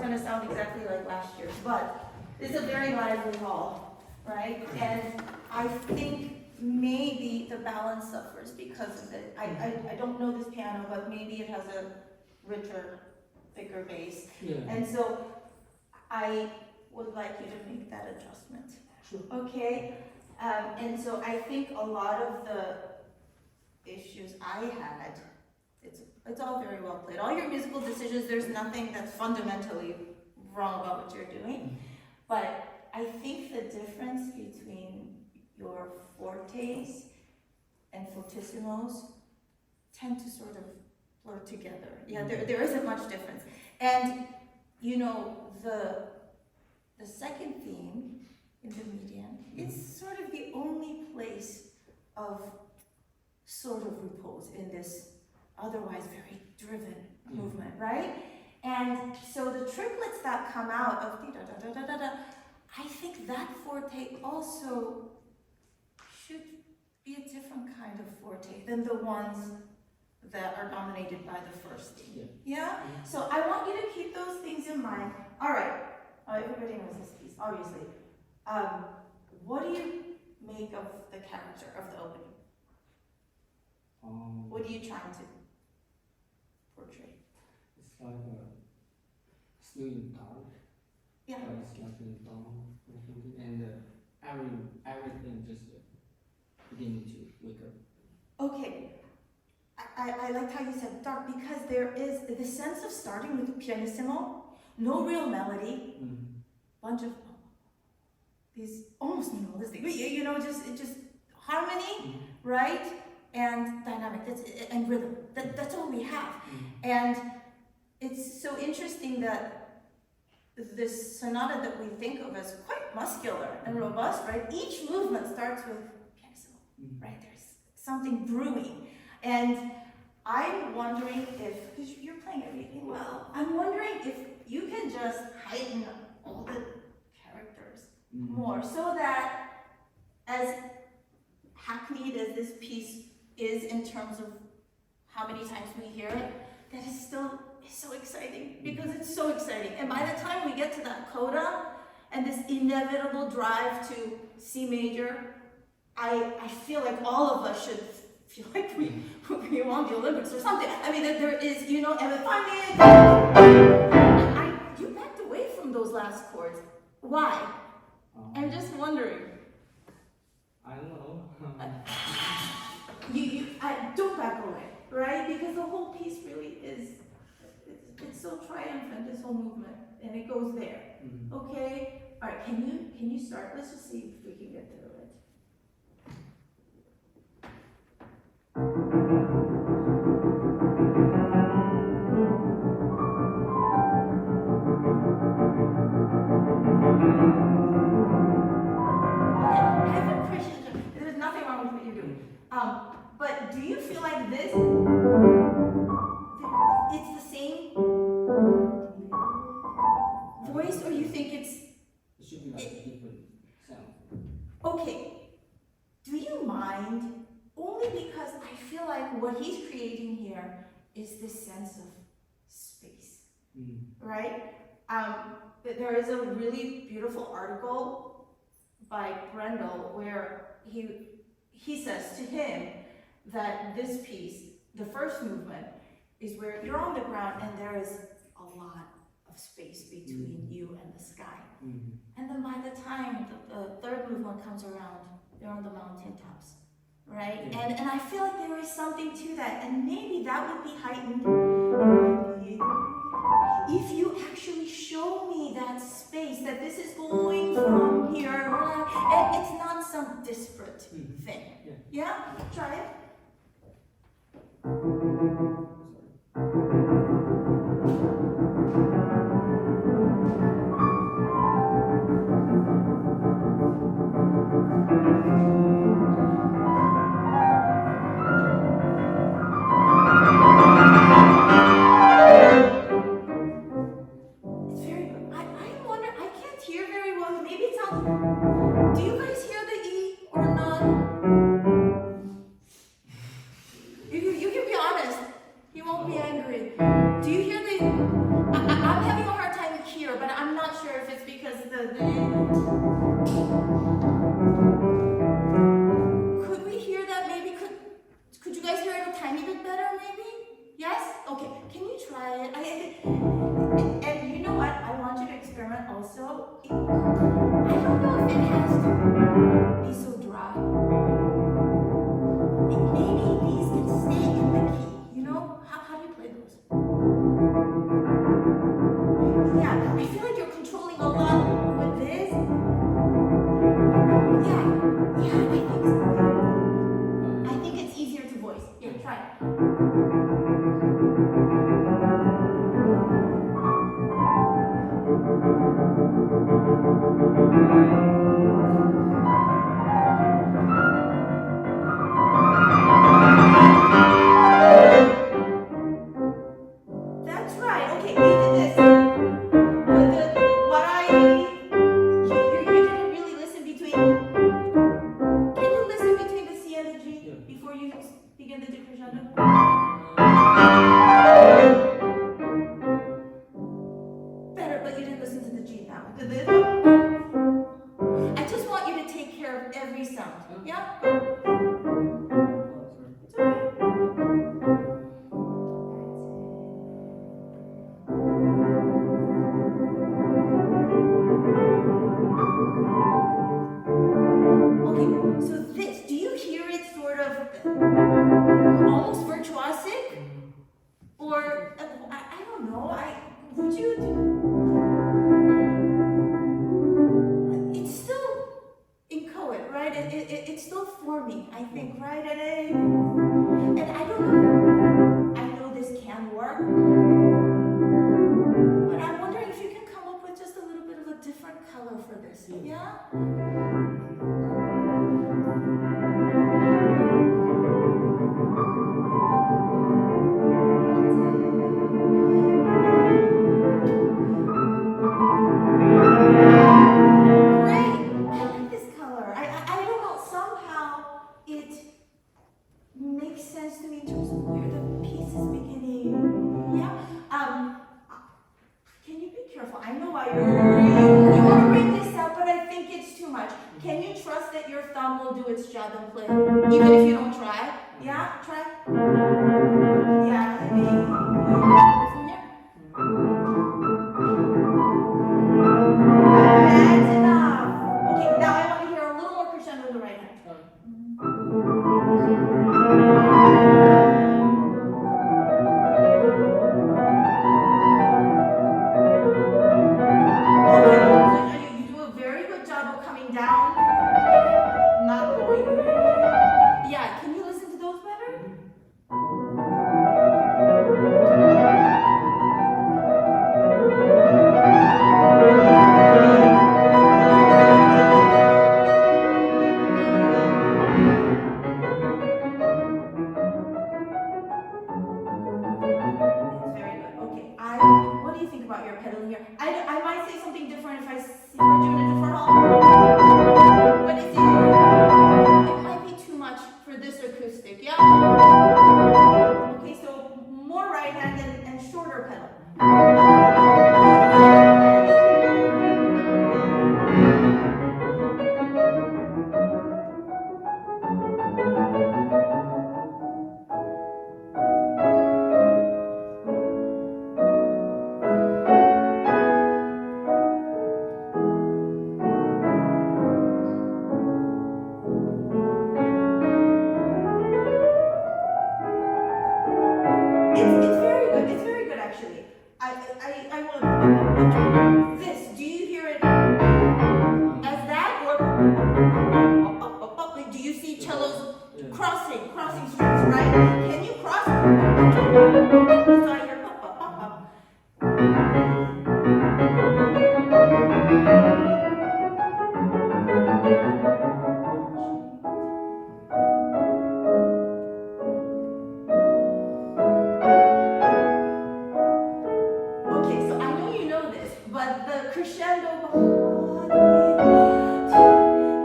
going to sound exactly like last year's, but it's a very lively hall, right? And I think maybe the balance suffers because of it. I don't know this piano, but maybe it has a richer, thicker bass. Yeah. And so I would like you to make that adjustment. Sure. Okay? And so I think a lot of the issues I had, it's all very well played. All your musical decisions, there's nothing that's fundamentally wrong about what you're doing. But I think the difference between your fortes and fortissimos tend to sort of blur together. Yeah, there isn't much difference. And, you know, the second theme in the median, it's sort of the only place of sort of repose in this otherwise very driven movement, right? And so the triplets that come out of da da da da da da, I think that forte also should be a different kind of forte than the ones that are dominated by the first theme. Yeah? So I want you to keep those things in mind. All right. Everybody knows this piece, obviously. What do you make of the character of the opening? What are you trying to portray? It's like still in dark. Yeah. It's like in dawn or something, and everything just beginning to wake up. Okay. I liked how you said dark because there is the sense of starting with the pianissimo, no real melody, bunch of these almost minimalistic, you know, just harmony, right? And dynamic, and rhythm. That's all we have. And it's so interesting that this sonata that we think of as quite muscular and robust, right? Each movement starts with pianissimo, right? There's something brewing. And I'm wondering if, because you're playing everything well, I'm wondering if you can just heighten all the characters more so that as hackneyed as this piece is in terms of how many times we hear it, that is still so exciting because it's so exciting. And by the time we get to that coda and this inevitable drive to C major, I feel like all of us should feel like we won the Olympics or something. I mean, there is, you know, and finally, you backed away from those last chords. Why? I'm just wondering. I don't know. Don't back away, right? Because the whole piece really is, it's so triumphant, this whole movement, and it goes there. Okay? All right, can you start? Let's just see if we can get through it. I have a question. There's nothing wrong with what you're doing. But do you feel like this, it's the same voice, or you think It should be like a different sound. okay, do you mind? Only because I feel like what he's creating here is this sense of space, right? There is a really beautiful article by Brendel where he says to him that this piece, the first movement, is where you're on the ground and there is a lot of space between you and the sky. And then by the time the third movement comes around, they're on the mountaintops, right? And I feel like there is something to that, and maybe that would be heightened if you actually show me that space, that this is going from here, and it's not some disparate thing. Yeah? Try it. It's very good. I wonder, I can't hear very well. Maybe it's on. Do you guys hear the E or not? You can be honest. He won't be angry. I think it's easier to voice. Yeah, try it. That's right. Okay, you did this. You didn't really listen between. Can you listen between the C and the G before you begin the decrescendo? Better, but you didn't listen to the G now. I just want you to take care of every sound. Yeah? It's okay. Okay, so this, do you hear it sort of almost virtuosic? Or, I don't know, would you do? It's still inchoate, right? It's still forming, I think, right? And I don't know, I know this can work, but I'm wondering if you can come up with just a little bit of a different color for this, yeah? Makes sense to me in terms of where the piece is beginning. Yeah. Can you be careful? I know why you want to bring this up, but I think it's too much. Can you trust that your thumb will do its job and play, even if you don't try? Yeah. Try. Yeah. Maybe. From here. That's enough. Okay. Now I want to hear a little more crescendo in the right hand. You do a very good job of coming down, not going. Yeah, can you listen to those better? It's very good. Okay, what do you think about your pedaling here? I might say something different if I heard you in a different hall. But it might be too much for this acoustic, yeah? Okay, so more right hand and shorter pedal. It's very good actually. I will. This, do you hear it as that or do you see cellos crossing strings, right? Can you cross? So I hear Okay, so I know you know this, but the crescendo,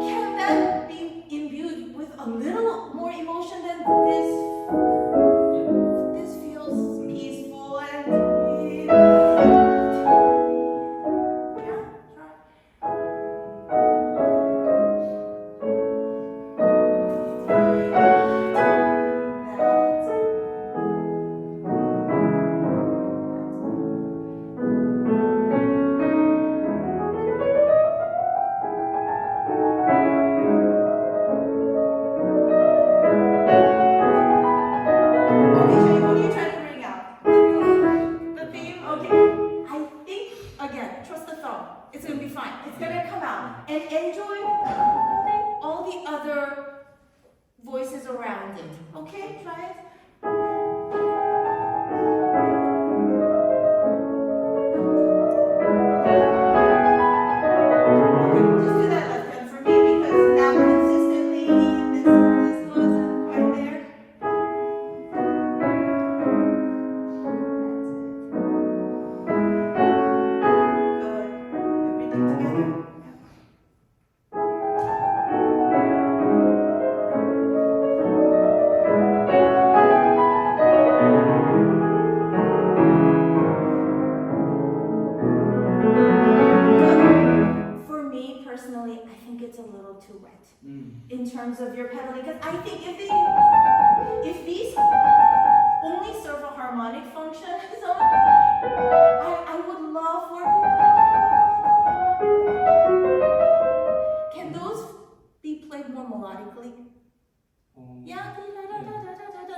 can that be imbued with a little more emotion than this? This feels right? Just do that left hand for me because now consistently this wasn't quite there. That's it. Good. Everything together. For me personally, I think it's a little too wet in terms of your pedaling, because I think if these only serve a harmonic function, so I would love for. Can those be played more melodically? Yeah,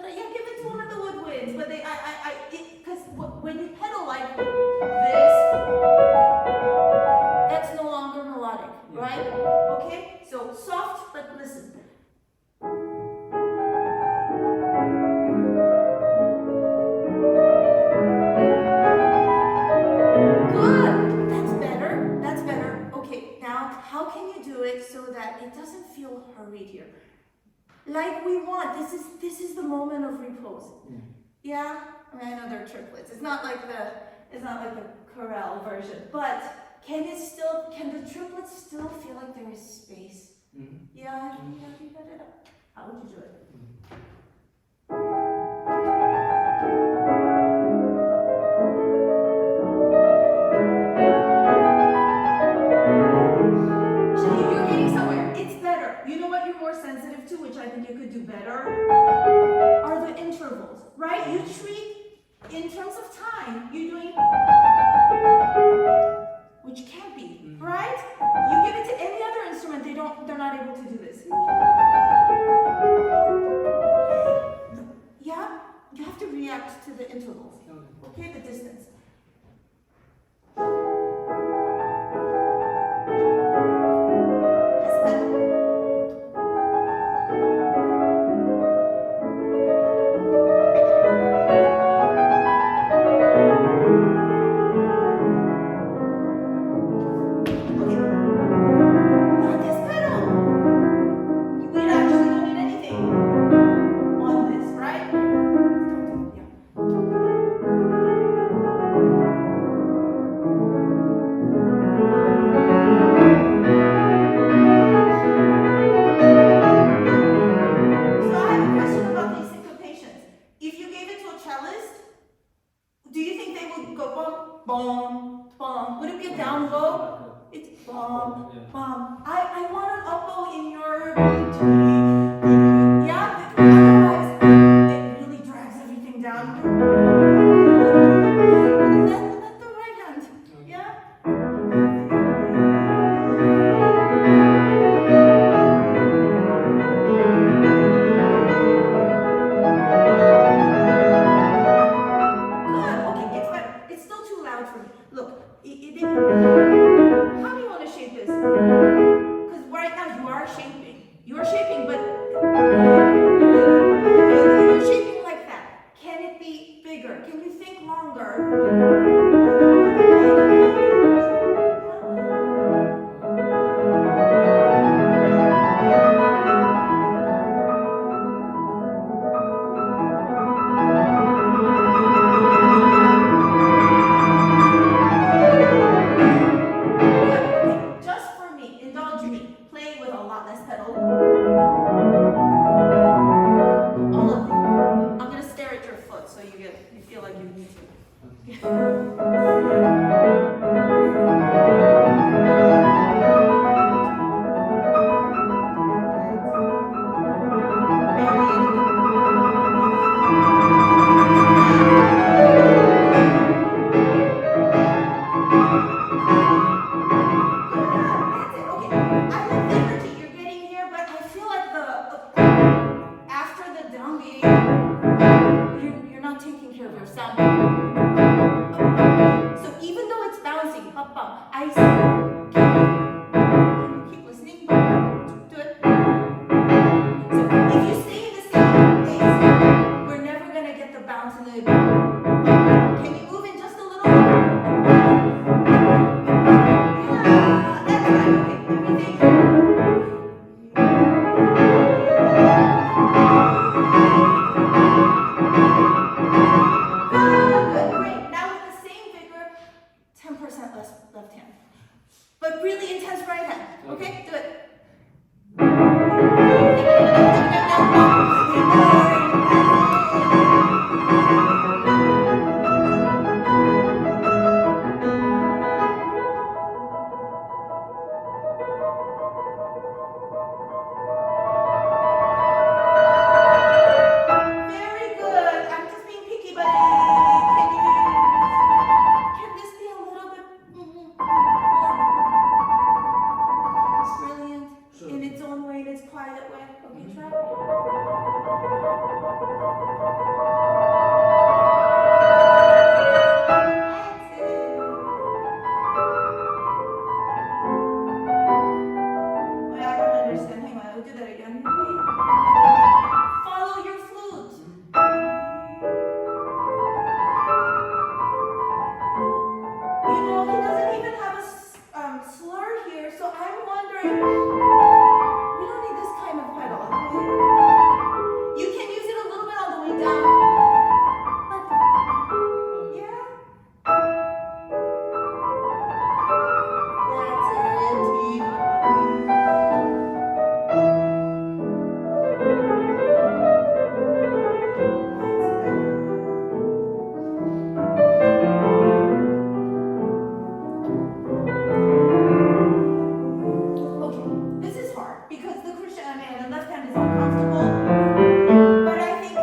yeah, give it to one of the woodwinds, but because when you pedal like this, that's no longer melodic, right? Okay, so soft, but listen. Good, that's better, that's better. Okay, now how can you do it so that it doesn't feel hurried here? Like we want, this is the moment of repose. Yeah, I mean I know they're triplets. It's not like the chorale version, but can the triplets still feel like there is space? Yeah, you got it up. How would you do it? So you're getting somewhere. It's better. You know what you're more sensitive to, which I think you could do better, are the intervals, right? You treat, in terms of time, you're doing, which can't be, right? You give it to any other instrument, they're not able to do this. Yeah, you have to react to the intervals, okay, the distance. quiet way. Okay, try. That's it. Wait, I don't understand. Hang on, I'll do that again. Follow your flute. You know, he doesn't even have a slur here, so I'm wondering. We don't need this kind of pedal. You can use it a little bit on the way down. Yeah? That's okay, this is hard because the left hand is uncomfortable. But I think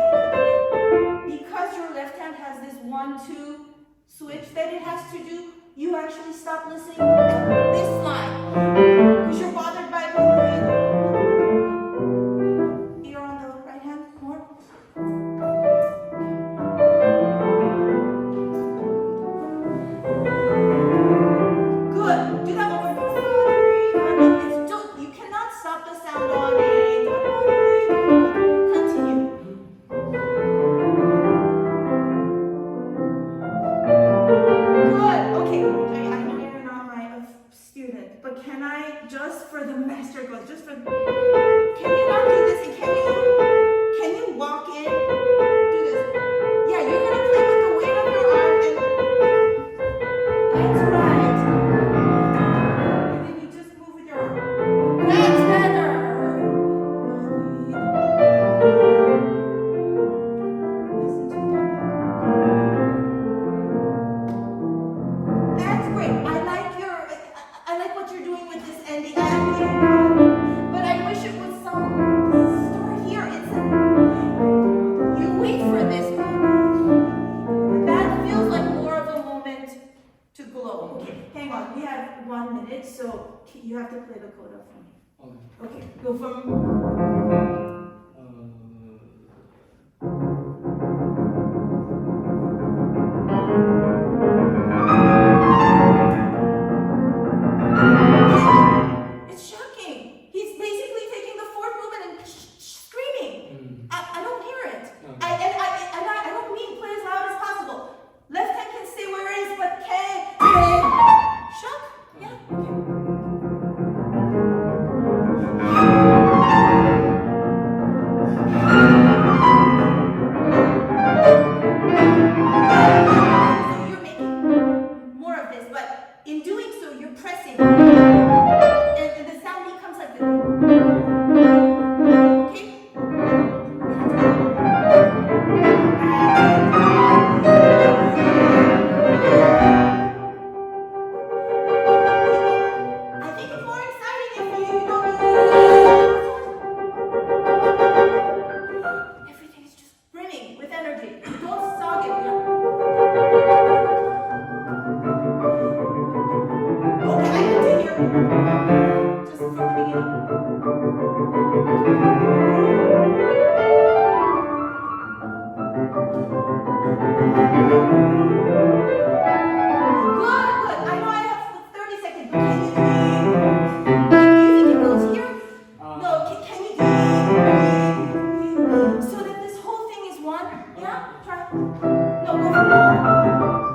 because your left hand has this 1-2 switch that it has to do, you actually stop listening at this line because you're bothered by both of it. You're on the right hand more. Good. Do that one more. You cannot stop the sound on it. Continue. Good. Okay. I know you're not my student, but can I just for the masterclass, can you not do this? And can you walk in? Do this. Yeah, you're gonna play with the weight of your arm and that's right. And then you just move with your arm. That's better. Listen to that. That's great. I like what you're doing with this ending. But I wish it was some start here. You wait for this. That feels like more of a moment to glow. Okay, hang on. We have 1 minute, so you have to play the coda for me. Okay, go from. It's shocking. He's basically taking the fourth movement and screaming. I don't hear it. I don't mean play as loud as possible. Left hand can stay where it is, but shock? Yeah. So you're making more of this, but in doing so, you're pressing. And the sound becomes like this. Okay? I think it's more exciting if you don't. Everything is just brimming with energy. Don't sog it. Okay, I need to hear just from the beginning. Good. I know I have 30 seconds, but do you think it goes here? No, can you so that this whole thing is one? Yeah? Try. No, go for it.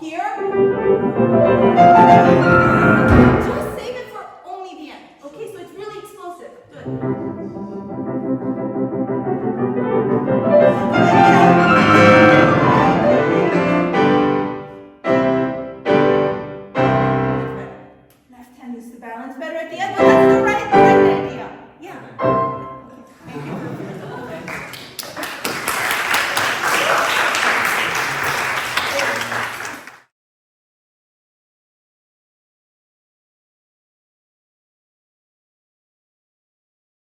Here.